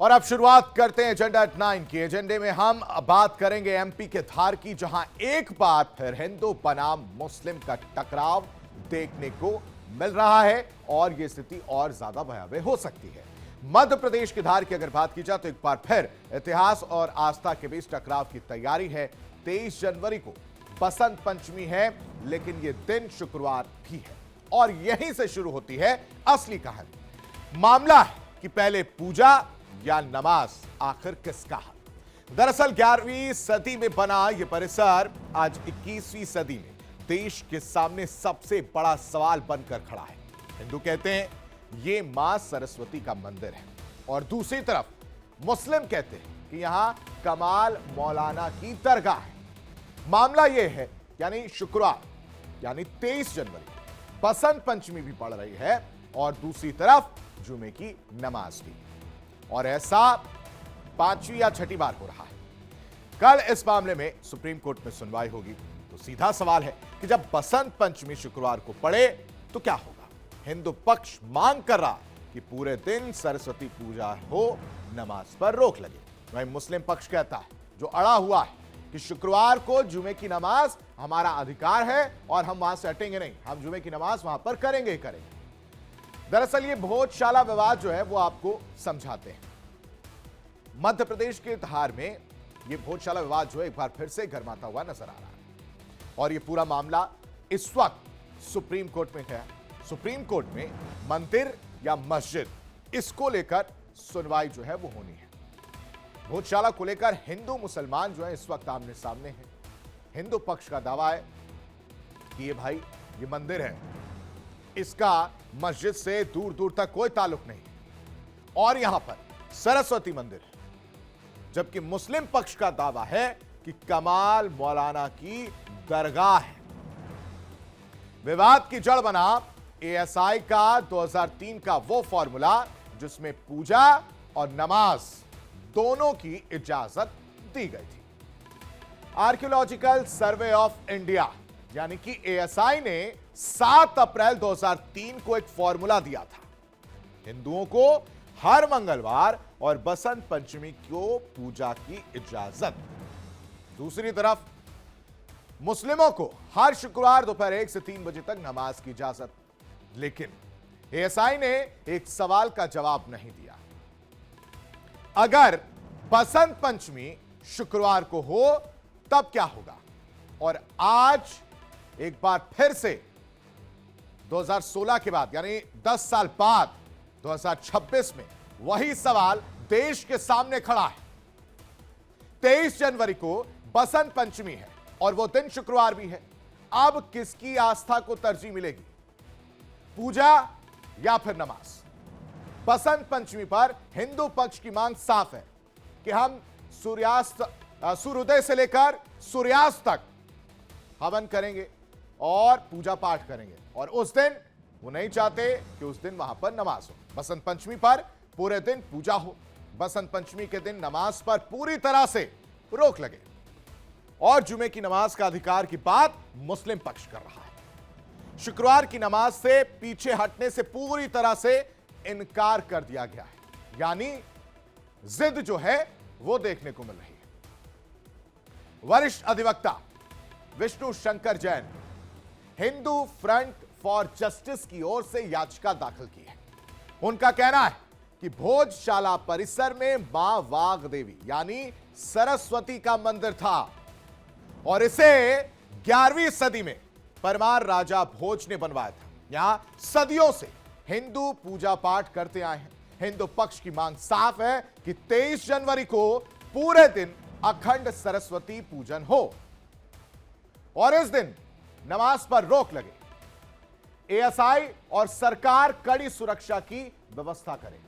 और अब शुरुआत करते हैं एजेंडा एट 9 की। एजेंडे में हम बात करेंगे एमपी के धार की, जहां एक बार फिर हिंदू बनाम मुस्लिम का टकराव देखने को मिल रहा है और यह स्थिति और ज्यादा भयावह हो सकती है। मध्य प्रदेश के धार की अगर बात की जाए तो एक बार फिर इतिहास और आस्था के बीच टकराव की तैयारी है। 23 जनवरी को बसंत पंचमी है, लेकिन यह दिन शुक्रवार भी है और यहीं से शुरू होती है असली कहानी। मामला है कि पहले पूजा या नमाज, आखिर किसका है? दरअसल 11वीं सदी में बना यह परिसर आज 21वीं सदी में देश के सामने सबसे बड़ा सवाल बनकर खड़ा है। हिंदू कहते हैं यह मां सरस्वती का मंदिर है और दूसरी तरफ मुस्लिम कहते हैं कि यहां कमाल मौलाना की दरगाह है। मामला यह है यानी शुक्रवार यानी 23 जनवरी बसंत पंचमी भी पड़ रही है और दूसरी तरफ जुमे की नमाज भी, और ऐसा 5वीं या 6ठी बार हो रहा है। कल इस मामले में सुप्रीम कोर्ट में सुनवाई होगी। तो सीधा सवाल है कि जब बसंत पंचमी शुक्रवार को पड़े तो क्या होगा? हिंदू पक्ष मांग कर रहा कि पूरे दिन सरस्वती पूजा हो, नमाज पर रोक लगे। वहीं मुस्लिम पक्ष कहता है, जो अड़ा हुआ है, कि शुक्रवार को जुमे की नमाज हमारा अधिकार है और हम वहां से हटेंगे नहीं, हम जुमे की नमाज वहां पर करेंगे ही करेंगे। दरअसल ये भोजशाला विवाद जो है वो आपको समझाते हैं। मध्य प्रदेश के धार में ये भोजशाला विवाद जो है एक बार फिर से गरमाता हुआ नजर आ रहा है और ये पूरा मामला इस वक्त सुप्रीम कोर्ट में है। सुप्रीम कोर्ट में मंदिर या मस्जिद, इसको लेकर सुनवाई जो है वो होनी है। भोजशाला को लेकर हिंदू मुसलमान जो है इस वक्त आमने सामने हैं। हिंदू पक्ष का दावा है कि ये भाई ये मंदिर है, इसका मस्जिद से दूर दूर तक कोई ताल्लुक नहीं और यहां पर सरस्वती मंदिर है, जबकि मुस्लिम पक्ष का दावा है कि कमाल मौलाना की दरगाह है। विवाद की जड़ बना एएसआई का 2003 का वो फॉर्मूला जिसमें पूजा और नमाज दोनों की इजाजत दी गई थी। आर्कियोलॉजिकल सर्वे ऑफ इंडिया यानी कि एएसआई ने 7 अप्रैल 2003 को एक फॉर्मूला दिया था। हिंदुओं को हर मंगलवार और बसंत पंचमी को पूजा की इजाजत, दूसरी तरफ मुस्लिमों को हर शुक्रवार दोपहर 1 से 3 बजे तक नमाज की इजाजत। लेकिन एएसआई ने एक सवाल का जवाब नहीं दिया। अगर बसंत पंचमी शुक्रवार को हो तब क्या होगा? और आज एक बार फिर से 2016 के बाद यानी 10 साल बाद 2026 में वही सवाल देश के सामने खड़ा है। 23 जनवरी को बसंत पंचमी है और वो दिन शुक्रवार भी है। अब किसकी आस्था को तरजीह मिलेगी, पूजा या फिर नमाज? बसंत पंचमी पर हिंदू पक्ष की मांग साफ है कि हम सूर्योदय से लेकर सूर्यास्त तक हवन करेंगे और पूजा पाठ करेंगे, और उस दिन वो नहीं चाहते कि उस दिन वहां पर नमाज हो। बसंत पंचमी पर पूरे दिन पूजा हो, बसंत पंचमी के दिन नमाज पर पूरी तरह से रोक लगे और जुमे की नमाज का अधिकार की बात मुस्लिम पक्ष कर रहा है। शुक्रवार की नमाज से पीछे हटने से पूरी तरह से इनकार कर दिया गया है, यानी जिद जो है वो देखने को मिल रही है। वरिष्ठ अधिवक्ता Vishnu Shankar Jain Hindu front for justice की ओर से याचिका दाखिल की है। उनका कहना है कि भोजशाला परिसर में मां वाग देवी यानी सरस्वती का मंदिर था और इसे 11वीं सदी में परमार राजा भोज ने बनवाया था। यहां सदियों से हिंदू पूजा पाठ करते आए हैं। हिंदू पक्ष की मांग साफ है कि 23 जनवरी को पूरे दिन अखंड सरस्वती पूजन हो और इस दिन नमाज पर रोक लगे। एएसआई और सरकार कड़ी सुरक्षा की व्यवस्था करे।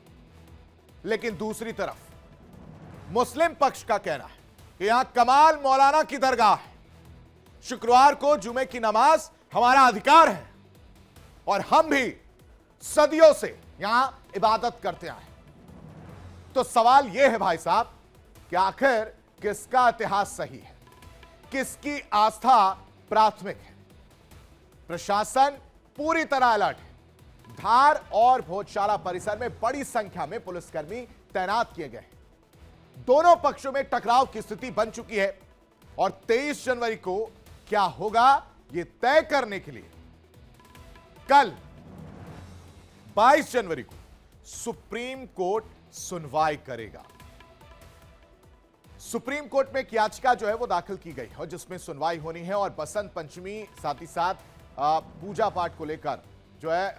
लेकिन दूसरी तरफ मुस्लिम पक्ष का कहना है कि यहां कमाल मौलाना की दरगाह है, शुक्रवार को जुमे की नमाज हमारा अधिकार है और हम भी सदियों से यहां इबादत करते आए। तो सवाल यह है भाई साहब कि आखिर किसका इतिहास सही है, किसकी आस्था प्राथमिक है? प्रशासन पूरी तरह अलर्ट है। धार और भोजशाला परिसर में बड़ी संख्या में पुलिसकर्मी तैनात किए गए हैं। दोनों पक्षों में टकराव की स्थिति बन चुकी है और 23 जनवरी को क्या होगा यह तय करने के लिए कल 22 जनवरी को सुप्रीम कोर्ट सुनवाई करेगा। सुप्रीम कोर्ट में एक याचिका जो है वो दाखिल की गई और जिसमें सुनवाई होनी है और बसंत पंचमी साथ ही साथ पूजा पाठ को लेकर जो है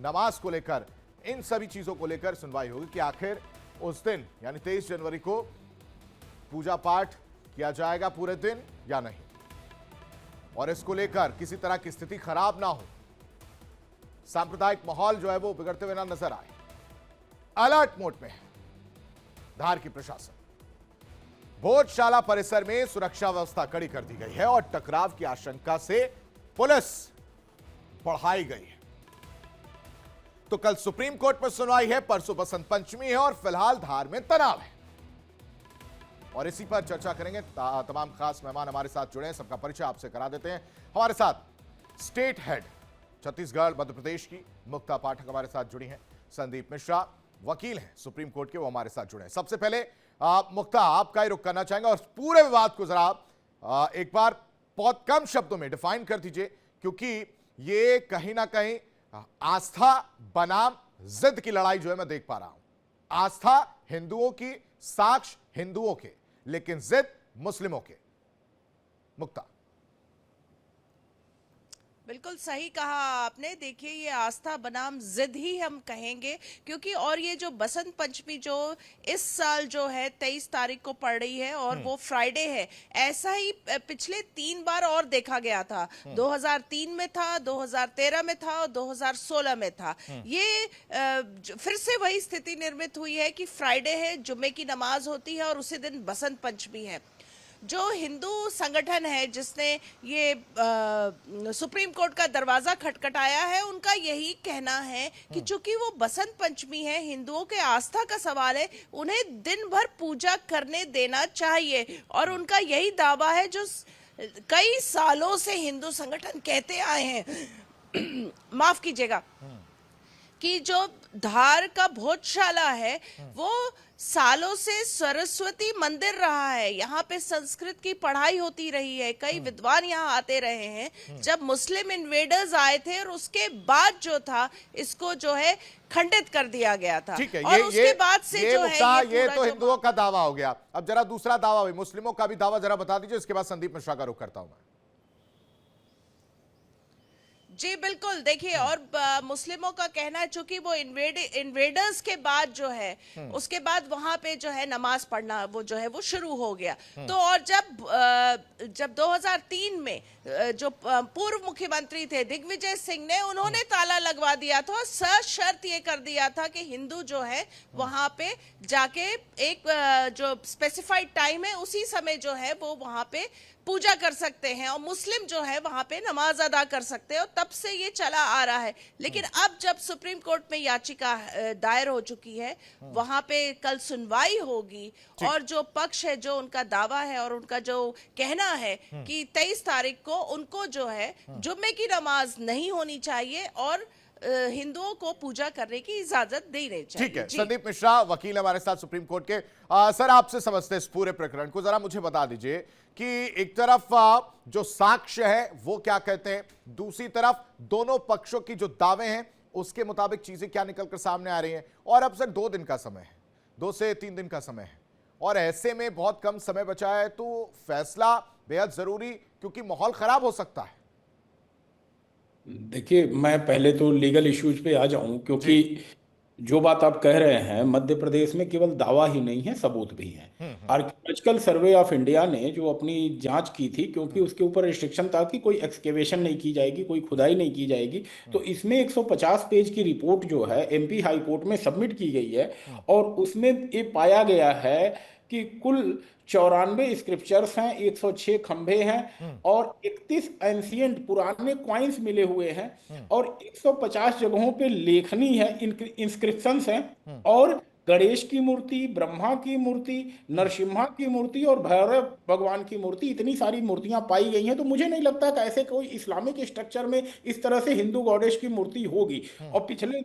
नमाज को लेकर इन सभी चीजों को लेकर सुनवाई होगी कि आखिर उस दिन यानी 23 जनवरी को पूजा पाठ किया जाएगा पूरे दिन या नहीं, और इसको लेकर किसी तरह की स्थिति खराब ना हो, सांप्रदायिक माहौल जो है वो बिगड़ते हुए ना नजर आए। अलर्ट मोड में है धार की प्रशासन। भोजशाला परिसर में सुरक्षा व्यवस्था कड़ी कर दी गई है और टकराव की आशंका से पुलिस बढ़ाई गई है। तो कल सुप्रीम कोर्ट में सुनवाई है, परसों बसंत पंचमी है और फिलहाल धार में तनाव है और इसी पर चर्चा करेंगे। तमाम खास मेहमान हमारे साथ जुड़े हैं, सबका परिचय आपसे करा देते हैं। हमारे साथ स्टेट हेड छत्तीसगढ़ मध्य प्रदेश की मुक्ता पाठक हमारे साथ जुड़ी हैं। संदीप मिश्रा वकील हैं सुप्रीम कोर्ट के, वो हमारे साथ जुड़े हैं। सबसे पहले मुक्ता, आपका ही रुख करना चाहेंगे और पूरे विवाद को जरा आप एक बार बहुत कम शब्दों में डिफाइन कर दीजिए, क्योंकि ये कहीं ना कहीं आस्था बनाम जिद की लड़ाई जो है मैं देख पा रहा हूं। आस्था हिंदुओं की, साक्ष्य हिंदुओं के, लेकिन जिद मुस्लिमों के। मुक्ता। बिल्कुल सही कहा आपने। देखिए, ये आस्था बनाम जिद ही हम कहेंगे, क्योंकि और ये जो बसंत पंचमी जो इस साल जो है 23 तारीख को पड़ रही है और वो फ्राइडे है, ऐसा ही पिछले 3 बार और देखा गया था। 2003 में था, 2013 में था और 2016 में था। ये फिर से वही स्थिति निर्मित हुई है कि फ्राइडे है, जुम्मे की नमाज होती है और उसी दिन बसंत पंचमी है। जो हिंदू संगठन है जिसने ये सुप्रीम कोर्ट का दरवाजा खटखटाया है, उनका यही कहना है कि चूंकि वो बसंत पंचमी है, हिंदुओं के आस्था का सवाल है, उन्हें दिन भर पूजा करने देना चाहिए। और उनका यही दावा है जो कई सालों से हिंदू संगठन कहते आए हैं माफ कीजिएगा, कि जो धार का भोजशाला है वो सालों से सरस्वती मंदिर रहा है। यहाँ पे संस्कृत की पढ़ाई होती रही है, कई विद्वान यहाँ आते रहे हैं। जब मुस्लिम इन्वेडर्स आए थे और उसके बाद जो था इसको जो है खंडित कर दिया गया था। ठीक है, और उसके बाद से जो है ये तो हिंदुओं का दावा हो गया। अब जरा दूसरा दावा हुई, मुस्लिमों का भी दावा जरा बता दीजिए, इसके बाद संदीप मिश्रा का रुख करता हूं मैं। जी बिल्कुल। देखिए, और मुस्लिमों का कहना है चूंकि वो इन्वेडर्स के बाद जो है उसके बाद वहां पे जो है नमाज पढ़ना वो जो है वो शुरू हो गया। तो और जब 2003 में जो पूर्व मुख्यमंत्री थे दिग्विजय सिंह ने, उन्होंने ताला लगवा दिया था और सशर्त ये कर दिया था कि हिंदू जो है वहां पे जाके एक जो स्पेसिफाइड टाइम है उसी समय जो है वो वहां पे पूजा कर सकते हैं और मुस्लिम जो है वहां पे नमाज अदा कर सकते हैं, और तब से ये चला आ रहा है। लेकिन अब जब सुप्रीम कोर्ट में याचिका दायर हो चुकी है, वहां पे कल सुनवाई होगी और जो पक्ष है, जो उनका दावा है और उनका जो कहना है कि 23 तारीख को उनको जो है जुम्मे की नमाज नहीं होनी चाहिए और हिंदुओं को पूजा करने की इजाजत देनी चाहिए। ठीक है, संदीप मिश्रा वकील हमारे साथ सुप्रीम कोर्ट के। सर, आपसे समझते हैं इस पूरे प्रकरण को, जरा मुझे बता दीजिए कि एक तरफ जो साक्ष्य है वो क्या कहते हैं, दूसरी तरफ दोनों पक्षों की जो दावे हैं उसके मुताबिक चीजें क्या निकलकर सामने आ रही हैं। और अब सर 2 दिन का समय है, 2 से 3 दिन का समय है और ऐसे में बहुत कम समय बचा है, तो फैसला बेहद जरूरी, क्योंकि माहौल खराब हो सकता है। देखिए, मैं पहले तो लीगल इश्यूज पे आ जाऊं, क्योंकि जो बात आप कह रहे हैं, मध्य प्रदेश में केवल दावा ही नहीं है, सबूत भी है। आर्कियोलॉजिकल सर्वे ऑफ इंडिया ने जो अपनी जांच की थी, क्योंकि उसके ऊपर रिस्ट्रिक्शन था कि कोई एक्सकेवेशन नहीं की जाएगी, कोई खुदाई नहीं की जाएगी, तो इसमें 150 पेज की रिपोर्ट जो है एमपी हाई कोर्ट में सबमिट की गई है और उसमें ये पाया गया है कि कुल 94 स्क्रिप्चर्स हैं, 106 खंभे हैं और 31 एंशियंट पुराने कॉइन्स मिले हुए हैं और 150 जगहों पे लेखनी है, इंस्क्रिप्शंस हैं और गणेश की मूर्ति, ब्रह्मा की मूर्ति, नरसिम्हा की मूर्ति और भैरव भगवान की मूर्ति, इतनी सारी मूर्तियां पाई गई हैं। तो मुझे नहीं लगता कि ऐसे कोई इस्लामिक स्ट्रक्चर में इस तरह से हिंदू गॉडेश की मूर्ति होगी। और पिछले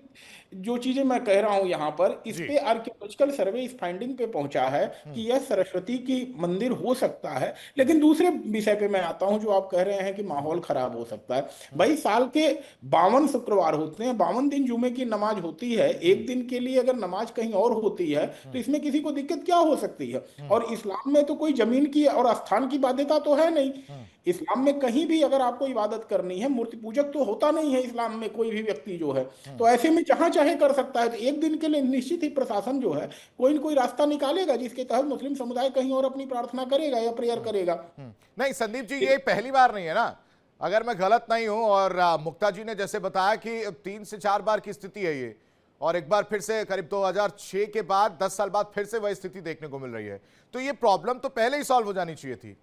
जो चीजें मैं कह रहा हूं यहाँ पर, इस पे आर्कियोलॉजिकल सर्वे इस फाइंडिंग पे पहुंचा है कि यह सरस्वती की मंदिर हो सकता है। लेकिन दूसरे विषय पे मैं आता हूं, जो आप कह रहे हैं कि माहौल खराब हो सकता है। भाई, साल के 52 शुक्रवार होते हैं, 52 दिन जुमे की नमाज होती है। एक दिन के लिए अगर नमाज कहीं और होती है तो इसमें किसी को दिक्कत क्या हो सकती है? और इस्लाम में तो कोई जमीन की और स्थान की बाध्यता तो है नहीं। इस्लाम में कहीं भी अगर आपको इबादत करनी है, मूर्ति पूजक तो होता नहीं है इस्लाम में कोई भी व्यक्ति जो है। तो ऐसे में जहां चाहे कर सकता है। तो एक दिन के लिए निश्चित ही प्रशासन जो है कोई न कोई रास्ता निकालेगा जिसके तहत मुस्लिम समुदाय कहीं और अपनी प्रार्थना करेगा या प्रेयर करेगा। नहीं संदीप जी, ये पहली बार नहीं है ना, अगर मैं गलत नहीं हूं। और मुक्ता जी ने जैसे बताया कि 3 से 4 बार की स्थिति है ये, और एक बार फिर से करीब 2006 के बाद 10 साल बाद फिर से वही स्थिति देखने को मिल रही है। तो ये प्रॉब्लम तो पहले ही सॉल्व हो जानी चाहिए थी।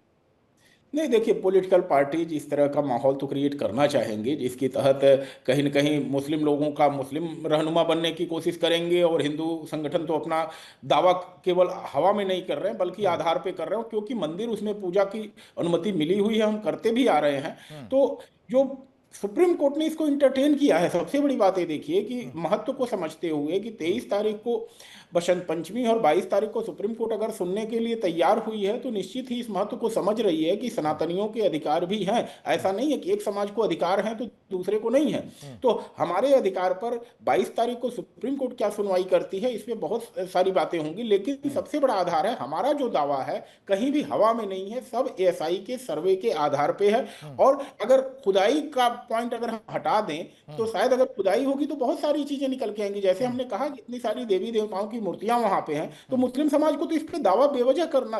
नहीं, देखिए, पॉलिटिकल पार्टीज इस तरह का माहौल तो क्रिएट करना चाहेंगे जिसके तहत कहीं न कहीं मुस्लिम लोगों का मुस्लिम रहनुमा बनने की कोशिश करेंगे, और हिंदू संगठन तो अपना दावा केवल हवा में नहीं कर रहे हैं बल्कि आधार पे कर रहे हैं, क्योंकि मंदिर उसमें पूजा की अनुमति मिली हुई है, हम करते भी आ रहे हैं। तो जो सुप्रीम कोर्ट ने इसको इंटरटेन किया है, सबसे बड़ी बात ये देखिए कि महत्व को समझते हुए कि 23 तारीख को बसंत पंचमी और 22 तारीख को सुप्रीम कोर्ट अगर सुनने के लिए तैयार हुई है तो निश्चित ही इस महत्व को समझ रही है कि सनातनियों के अधिकार भी हैं। ऐसा नहीं है कि एक समाज को अधिकार है तो दूसरे को नहीं है। तो हमारे अधिकार पर 22 तारीख को सुप्रीम कोर्ट क्या सुनवाई करती है, इस पे बहुत सारी बातें होंगी, लेकिन सबसे बड़ा आधार है हमारा जो दावा है कहीं भी हवा में नहीं है, सब एएसआई के सर्वे के आधार पे है। और अगर खुदाई का पॉइंट अगर हम हटा दें तो शायद अगर खुदाई होगी तो बहुत सारी चीजें निकल के आएंगी। जैसे हमने कहा कि इतनी सारी देवी देवताओं की मूर्तियां वहां पे हैं, तो मुस्लिम समाज को तो इस पे दावा बेवजह करना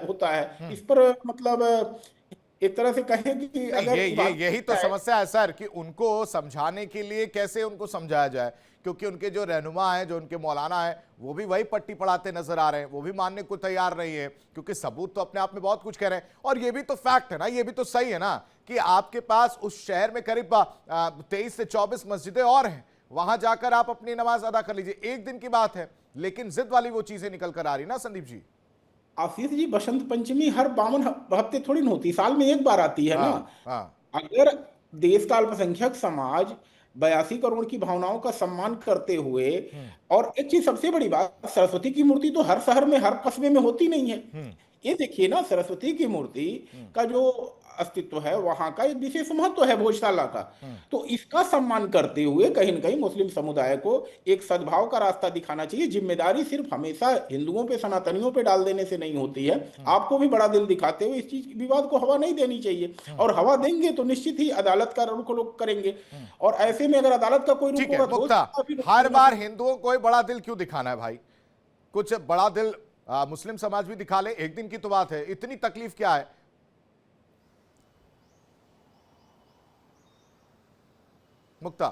होता है। इस पर मतलब एक तरह से कहें कि नहीं, अगर यही तो समस्या है सर, कि उनको समझाने के लिए कैसे उनको समझाया जाए, क्योंकि उनके जो रहनुमा है, जो उनके मौलाना है, वो भी वही पट्टी पढ़ाते नजर आ रहे हैं, वो भी मानने को तैयार नहीं है, क्योंकि सबूत तो अपने आप में बहुत कुछ कह रहे हैं। और ये भी तो फैक्ट है ना, ये भी तो सही है ना, कि आपके पास उस शहर में करीब 23 से 24 मस्जिदें और हैं, वहां जाकर आप अपनी नमाज अदा कर लीजिए, एक दिन की बात है। लेकिन जिद वाली वो चीजें निकल कर आ रही ना संदीप जी। आशीष जी, बसंत पंचमी हर 52 हफ्ते थोड़ी ना होती, साल में एक बार आती है ना। हाँ हाँ। अगर देश का अल्पसंख्यक समाज 82 करोड़ की भावनाओं का सम्मान करते हुए, और एक चीज सबसे बड़ी बात, सरस्वती की मूर्ति तो हर शहर में हर कस्बे में होती नहीं है। ये देखिए ना, सरस्वती की मूर्ति का जो अस्तित्व है वहां का एक विशेष महत्व है भोजशाला का। तो इसका सम्मान करते हुए कहीं न कहीं मुस्लिम समुदाय को एक सद्भाव का रास्ता दिखाना चाहिए। जिम्मेदारी सिर्फ हमेशा हिंदुओं पे, सनातनियों पे डाल देने से नहीं होती है। आपको भी बड़ा दिल दिखाते हुए इस चीज विवाद को हवा नहीं देनी चाहिए, और हवा देंगे तो निश्चित ही अदालत का रुख लोग करेंगे। और ऐसे में अगर अदालत का कोई रुख ठीक है होगा तो मुक्ता, हर बार हिंदुओं को बड़ा दिल क्यों दिखाना है भाई? कुछ बड़ा दिल मुस्लिम समाज भी दिखा ले, एक दिन की तो बात है, इतनी तकलीफ क्या है? मुक्ता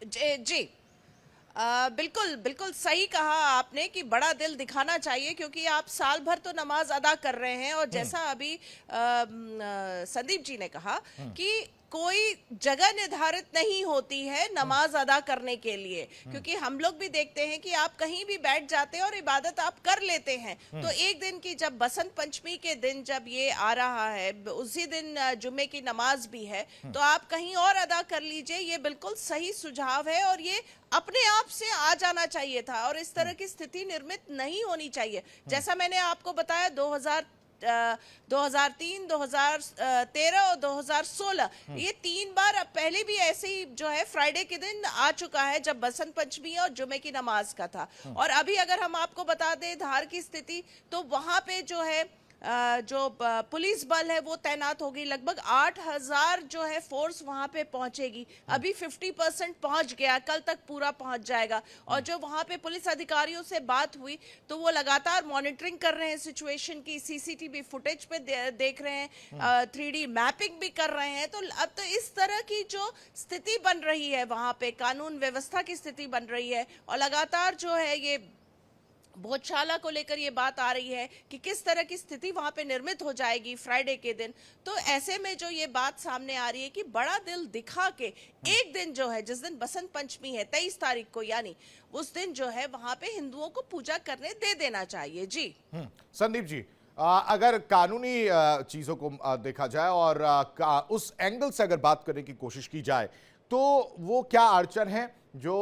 जी, बिल्कुल बिल्कुल सही कहा आपने कि बड़ा दिल दिखाना चाहिए, क्योंकि आप साल भर तो नमाज अदा कर रहे हैं। और जैसा अभी संदीप जी ने कहा कि कोई जगह निर्धारित नहीं होती है नमाज अदा करने के लिए, क्योंकि हम लोग भी देखते हैं कि आप कहीं भी बैठ जाते हैं और इबादत आप कर लेते हैं। तो एक दिन की, जब बसंत पंचमी के दिन जब ये आ रहा है, उसी दिन जुमे की नमाज भी है, तो आप कहीं और अदा कर लीजिए। ये बिल्कुल सही सुझाव है, और ये अपने आप से आ जाना चाहिए था, और इस तरह की स्थिति निर्मित नहीं होनी चाहिए। जैसा मैंने आपको बताया, 2003, 2013 और 2016, ये 3 बार अब पहले भी ऐसे ही जो है फ्राइडे के दिन आ चुका है, जब बसंत पंचमी और जुमे की नमाज का था। और अभी अगर हम आपको बता दें धार की स्थिति, तो वहां पे जो है जो पुलिस बल है वो तैनात होगी। लगभग 8000 जो है फोर्स वहां पे पहुंचेगी। अभी 50% पहुंच गया, कल तक पूरा पहुंच जाएगा। और जो वहां पे पुलिस अधिकारियों से बात हुई तो वो लगातार मॉनिटरिंग कर रहे हैं सिचुएशन की, सीसीटीवी फुटेज पे देख रहे हैं, 3D मैपिंग भी कर रहे हैं। तो अब तो इस तरह की जो स्थिति बन रही है वहां पे, कानून व्यवस्था की स्थिति बन रही है, और लगातार जो है ये भोजशाला को लेकर ये बात आ रही है कि किस तरह की स्थिति वहां पे निर्मित हो जाएगी फ्राइडे के दिन। तो ऐसे में जो ये बात सामने आ रही है कि बड़ा दिल दिखा के एक दिन जो है, जिस दिन बसंत पंचमी है 23 तारीख को, यानी उस दिन जो है वहां पे हिंदुओं को पूजा करने दे देना चाहिए। जी संदीप जी, अगर कानूनी चीजों को देखा जाए और उस एंगल से अगर बात करने की कोशिश की जाए तो वो क्या अड़चन है जो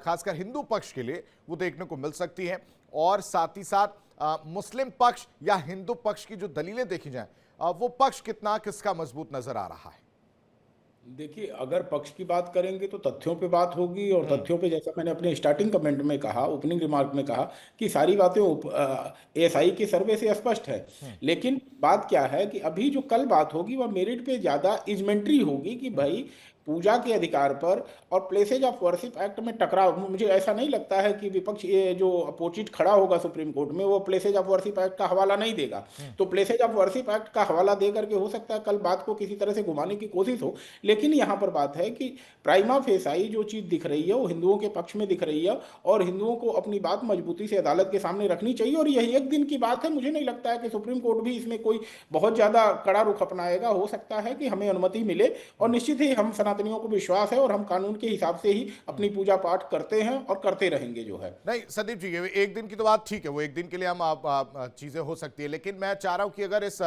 खासकर हिंदू पक्ष के लिए वो देखने को मिल सकती है, और साथ ही साथ मुस्लिम पक्ष या हिंदू पक्ष की जो दलीलें देखी जाएं, वो पक्ष किसका मजबूत नजर आ रहा है? देखिए, अगर पक्ष की बात करेंगे तो तथ्यों पे बात होगी, और तथ्यों पे जैसा मैंने अपने स्टार्टिंग कमेंट में कहा, ओपनिंग रिमार्क में कहा कि सारी बातें एएसआई के सर्वे से स्पष्ट है। लेकिन बात क्या है कि अभी जो कल बात होगी वह मेरिट पे ज़्यादा इजमेंट्री होगी कि भाई पूजा के अधिकार पर और प्लेसेज ऑफ वर्शिप एक्ट में टकराव। मुझे ऐसा नहीं लगता है कि विपक्ष ये जो अपोजिट खड़ा होगा सुप्रीम कोर्ट में वो प्लेसेज ऑफ वर्शिप एक्ट का हवाला नहीं देगा। तो प्लेसेज ऑफ वर्शिप एक्ट का हवाला दे करके हो सकता है कल बात को किसी तरह से घुमाने की कोशिश हो। लेकिन यहाँ पर बात है कि प्राइमा फेसाई जो चीज़ दिख रही है वो हिंदुओं के पक्ष में दिख रही है, और हिंदुओं को अपनी बात मजबूती से अदालत के सामने रखनी चाहिए। और यही एक दिन की बात है, मुझे नहीं लगता है कि सुप्रीम कोर्ट भी इसमें कोई बहुत ज़्यादा कड़ा रुख अपनाएगा। हो सकता है कि हमें अनुमति मिले, और निश्चित ही हम सनातनियों को विश्वास है और हम कानून के हिसाब से ही अपनी पूजा पाठ करते हैं और करते रहेंगे जो है। नहीं संदीप जी, ये एक दिन की तो बात ठीक है, वो एक दिन के लिए हम चीजें हो सकती है, लेकिन मैं चाह रहा हूं कि अगर इस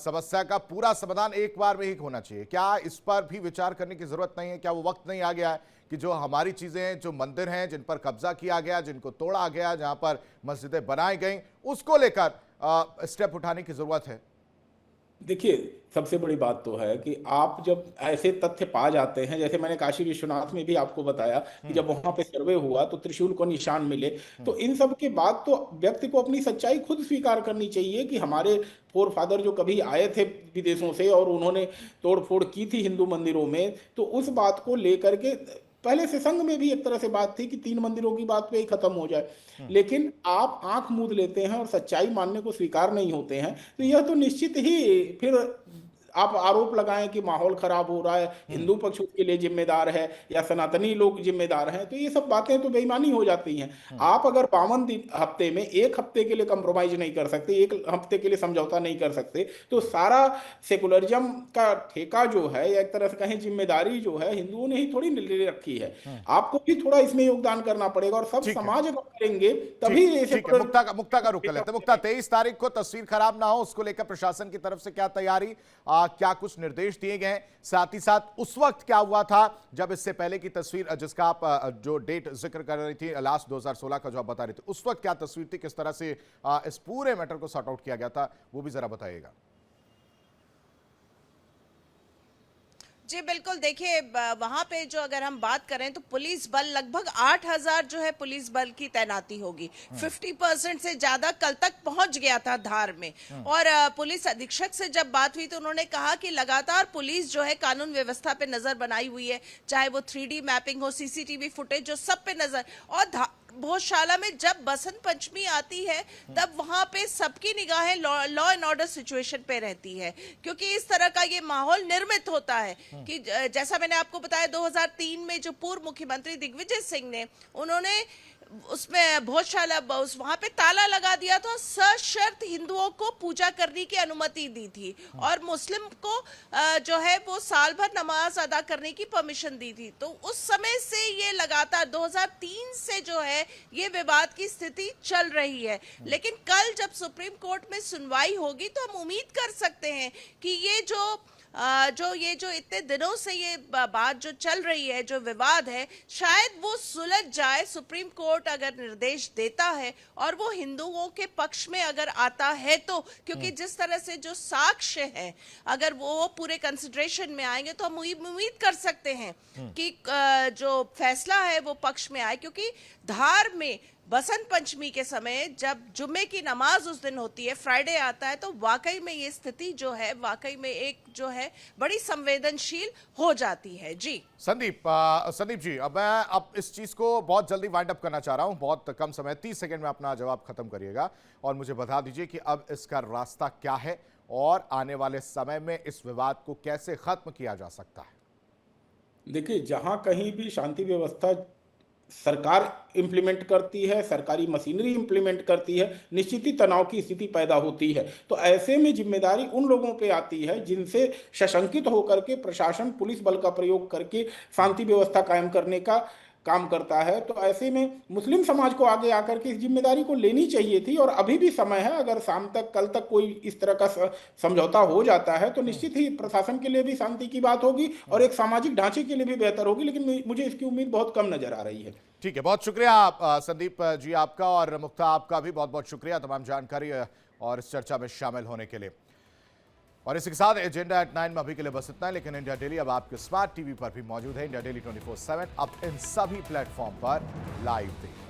समस्या का पूरा समाधान एक बार में ही होना चाहिए, क्या इस पर भी विचार करने की जरूरत नहीं है? क्या वो वक्त नहीं आ गया है कि जो हमारी चीजें, जो मंदिर हैं जिन पर कब्जा किया गया, जिनको तोड़ा गया, जहां पर मस्जिदें बनाई गई, उसको लेकर स्टेप उठाने की जरूरत है? देखिए, सबसे बड़ी बात तो है कि आप जब ऐसे तथ्य पा जाते हैं, जैसे मैंने काशी विश्वनाथ में भी आपको बताया कि जब वहां पे सर्वे हुआ तो त्रिशूल को निशान मिले, तो इन सब के बाद तो व्यक्ति को अपनी सच्चाई खुद स्वीकार करनी चाहिए कि हमारे फोर फादर जो कभी आए थे विदेशों से और उन्होंने तोड़फोड़ की थी हिंदू मंदिरों में, तो उस बात को लेकर के पहले से संघ में भी एक तरह से बात थी कि 3 मंदिरों की बात पे ही खत्म हो जाए। लेकिन आप आंख मूंद लेते हैं और सच्चाई मानने को स्वीकार नहीं होते हैं, तो यह तो निश्चित ही फिर आप आरोप लगाएं कि माहौल खराब हो रहा है, हिंदू पक्ष उसके लिए जिम्मेदार है या सनातनी लोग जिम्मेदार हैं, तो ये सब बातें तो बेईमानी हो जाती हैं। आप अगर 52 दिन हफ्ते में एक हफ्ते के लिए कंप्रोमाइज नहीं कर सकते, एक हफ्ते के लिए समझौता नहीं कर सकते, तो सारा सेकुलरिज्म का ठेका जो है या एक तरह से कहें जिम्मेदारी जो है हिंदुओं ने ही थोड़ी ले रखी है। आपको भी थोड़ा इसमें योगदान करना पड़ेगा, और सब समाज अगर करेंगे तभी ठीक है। मुक्ता का रुख कर लेते हैं। मुक्ता, 23 तारीख को तस्वीर खराब ना हो उसको लेकर प्रशासन की तरफ से क्या तैयारी, क्या कुछ निर्देश दिए गए हैं? साथ ही साथ उस वक्त क्या हुआ था जब इससे पहले की तस्वीर, जिसका आप जो डेट जिक्र कर रही थी लास्ट 2016 का जो आप बता रही थी, उस वक्त क्या तस्वीर थी, किस तरह से इस पूरे मैटर को सॉर्ट आउट किया गया था, वो भी जरा बताइएगा। जी बिल्कुल, देखिए वहां पे जो अगर हम बात करें तो पुलिस बल लगभग 8,000 जो है पुलिस बल की तैनाती होगी। 50% से ज्यादा कल तक पहुंच गया था धार में। और पुलिस अधीक्षक से जब बात हुई तो उन्होंने कहा कि लगातार पुलिस जो है कानून व्यवस्था पे नजर बनाई हुई है, चाहे वो 3D मैपिंग हो, सीसीटीवी फुटेज, जो सब पे नजर। और भोजशाला में जब बसंत पंचमी आती है तब वहां पे सबकी निगाहें लॉ एंड ऑर्डर सिचुएशन पे रहती है, क्योंकि इस तरह का ये माहौल निर्मित होता है कि जैसा मैंने आपको बताया 2003 में जो पूर्व मुख्यमंत्री दिग्विजय सिंह ने, उन्होंने उसमें भोजशाला वहां पे ताला लगा दिया था, सशर्त हिंदुओं को पूजा करने की अनुमति दी थी और मुस्लिम को जो है वो साल भर नमाज अदा करने की परमिशन दी थी। तो उस समय से ये लगातार 2003 से जो है ये विवाद की स्थिति चल रही है। लेकिन कल जब सुप्रीम कोर्ट में सुनवाई होगी तो हम उम्मीद कर सकते हैं कि ये जो इतने दिनों से ये बात जो चल रही है, जो विवाद है, शायद वो सुलझ जाए। सुप्रीम कोर्ट अगर निर्देश देता है और वो हिंदुओं के पक्ष में अगर आता है तो, क्योंकि जिस तरह से जो साक्ष्य है अगर वो पूरे कंसिडरेशन में आएंगे तो हम उम्मीद कर सकते हैं कि जो फैसला है वो पक्ष में आए। क्योंकि धार में बसंत पंचमी के समय जब जुम्मे की नमाज उस दिन होती है, फ्राइडे आता है, तो वाकई में ये स्थिति जो है वाकई में एक जो है बड़ी संवेदनशील हो जाती है। जी संदीप जी, अब मैं इस चीज को बहुत जल्दी वाइंड अप करना चाह रहा हूं, बहुत कम समय, 30 सेकंड में अपना जवाब खत्म करिएगा और मुझे बता दीजिए कि अब इसका रास्ता क्या है और आने वाले समय में इस विवाद को कैसे खत्म किया जा सकता है। देखिए, जहां कहीं भी शांति व्यवस्था सरकार इम्प्लीमेंट करती है, सरकारी मशीनरी इम्प्लीमेंट करती है, निश्चित ही तनाव की स्थिति पैदा होती है। तो ऐसे में जिम्मेदारी उन लोगों पे आती है जिनसे सशंकित होकर के प्रशासन पुलिस बल का प्रयोग करके शांति व्यवस्था कायम करने का काम करता है। तो ऐसे में मुस्लिम समाज को आगे आकर के इस जिम्मेदारी को लेनी चाहिए थी, और अभी भी समय है। अगर शाम तक, कल तक कोई इस तरह का समझौता हो जाता है तो निश्चित ही प्रशासन के लिए भी शांति की बात होगी और एक सामाजिक ढांचे के लिए भी बेहतर होगी, लेकिन मुझे इसकी उम्मीद बहुत कम नजर आ रही है। ठीक है, बहुत शुक्रिया संदीप जी आपका, और मुक्ता आपका भी बहुत बहुत शुक्रिया तमाम जानकारी और इस चर्चा में शामिल होने के लिए। और इसी के साथ एजेंडा एट 9 में अभी के लिए बस इतना है, लेकिन इंडिया डेली अब आपके स्मार्ट टीवी पर भी मौजूद है। इंडिया डेली 24/7 अब इन सभी प्लेटफॉर्म पर लाइव देखिए।